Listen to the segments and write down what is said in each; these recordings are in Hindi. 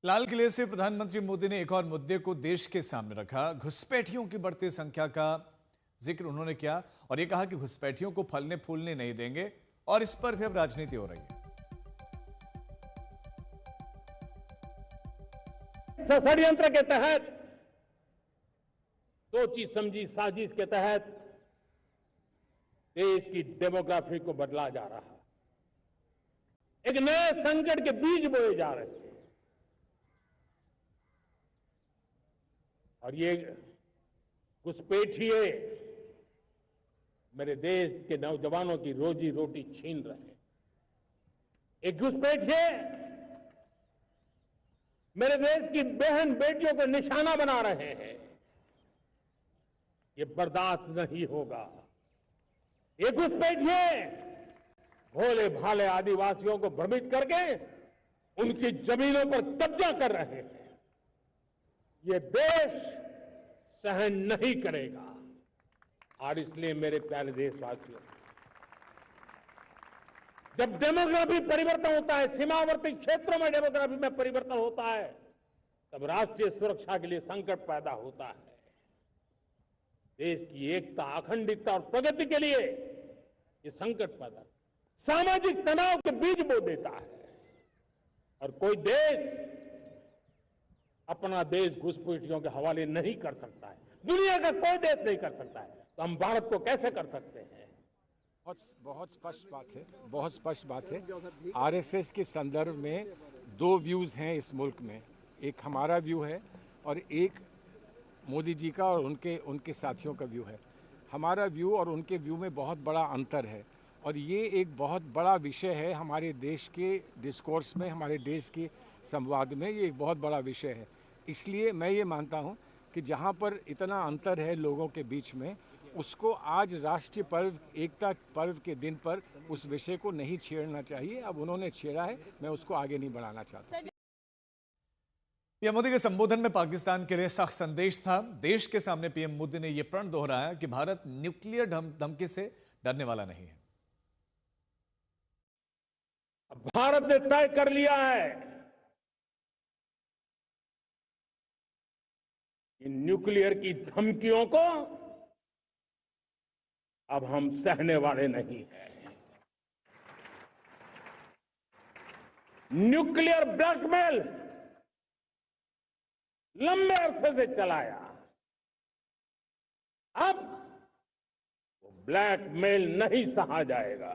लाल किले से प्रधानमंत्री मोदी ने एक और मुद्दे को देश के सामने रखा। घुसपैठियों की बढ़ती संख्या का जिक्र उन्होंने किया और यह कहा कि घुसपैठियों को फलने फूलने नहीं देंगे और इस पर भी अब राजनीति हो रही है। षड्यंत्र के तहत, सोची समझी साजिश के तहत देश की डेमोग्राफी को बदला जा रहा है। एक नए संकट के बीज बोए जा रहे हैं और ये घुसपैठिए मेरे देश के नौजवानों की रोजी रोटी छीन रहे हैं। एक घुसपैठिए मेरे देश की बहन बेटियों को निशाना बना रहे हैं। ये बर्दाश्त नहीं होगा। ये घुसपैठिए भोले भाले आदिवासियों को भ्रमित करके उनकी जमीनों पर कब्जा कर रहे हैं। ये देश सहन नहीं करेगा। और इसलिए मेरे प्यारे देशवासियों, जब डेमोग्राफी परिवर्तन होता है, सीमावर्ती क्षेत्रों में डेमोग्राफी में परिवर्तन होता है, तब राष्ट्रीय सुरक्षा के लिए संकट पैदा होता है। देश की एकता, अखंडता और प्रगति के लिए ये संकट पैदा, सामाजिक तनाव के बीज बो देता है। और कोई देश अपना देश घुसपैठियों के हवाले नहीं कर सकता है। दुनिया का कोई देश नहीं कर सकता है, तो हम भारत को कैसे कर सकते हैं? बहुत स्पष्ट बात है, बहुत स्पष्ट बात है। आरएसएस के संदर्भ में दो व्यूज़ हैं इस मुल्क में। एक हमारा व्यू है और एक मोदी जी का और उनके साथियों का व्यू है। हमारा व्यू और उनके व्यू में बहुत बड़ा अंतर है और ये एक बहुत बड़ा विषय है हमारे देश के डिस्कोर्स में, हमारे देश के संवाद में। ये एक बहुत बड़ा विषय है। इसलिए मैं ये मानता हूँ कि जहाँ पर इतना अंतर है लोगों के बीच में, उसको आज राष्ट्रीय पर्व, एकता पर्व के दिन पर उस विषय को नहीं छेड़ना चाहिए। अब उन्होंने छेड़ा है, मैं उसको आगे नहीं बढ़ाना चाहता। पीएम मोदी के संबोधन में पाकिस्तान के लिए सख्त संदेश था। देश के सामने पीएम मोदी ने यह प्रण दोहराया कि भारत न्यूक्लियर धमकी से डरने वाला नहीं है। भारत ने तय कर लिया है कि न्यूक्लियर की धमकियों को अब हम सहने वाले नहीं हैं। न्यूक्लियर ब्लैकमेल लंबे अरसे से चलाया, अब वो ब्लैकमेल नहीं सहा जाएगा।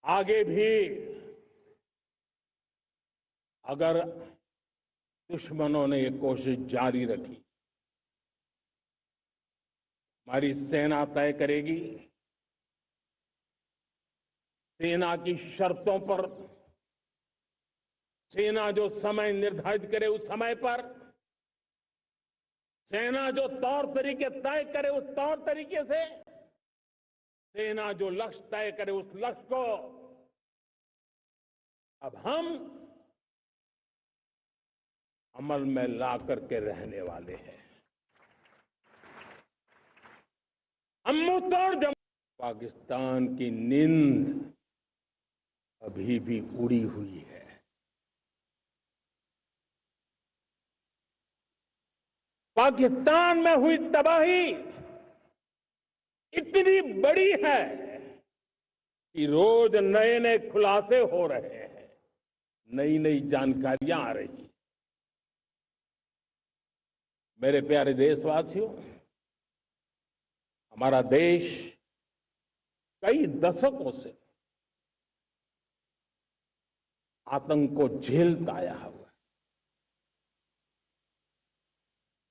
आगे भी अगर दुश्मनों ने ये कोशिश जारी रखी, हमारी सेना तय करेगी। सेना की शर्तों पर, सेना जो समय निर्धारित करे उस समय पर, सेना जो तौर तरीके तय करे उस तौर तरीके से, सेना जो लक्ष्य तय करे उस लक्ष्य को अब हम अमल में ला करके रहने वाले हैं। हम मुंह तोड़ जम पाकिस्तान की नींद अभी भी उड़ी हुई है। पाकिस्तान में हुई तबाही इतनी बड़ी है कि रोज नए नए खुलासे हो रहे हैं, नई नई जानकारियां आ रही। मेरे प्यारे देशवासियों, हमारा देश कई दशकों से आतंक को झेलता आया हुआ है।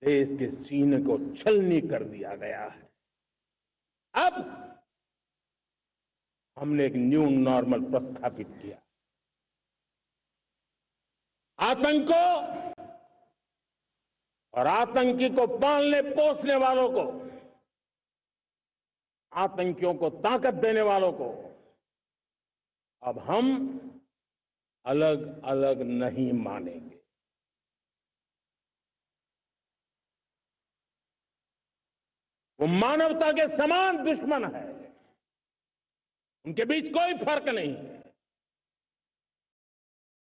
देश के सीने को छलनी कर दिया गया है। अब हमने एक न्यू नॉर्मल प्रस्थापित किया। आतंक को और आतंकी को पालने पोसने वालों को, आतंकियों को ताकत देने वालों को अब हम अलग अलग नहीं मानेंगे। वो मानवता के समान दुश्मन है। उनके बीच कोई फर्क नहीं है।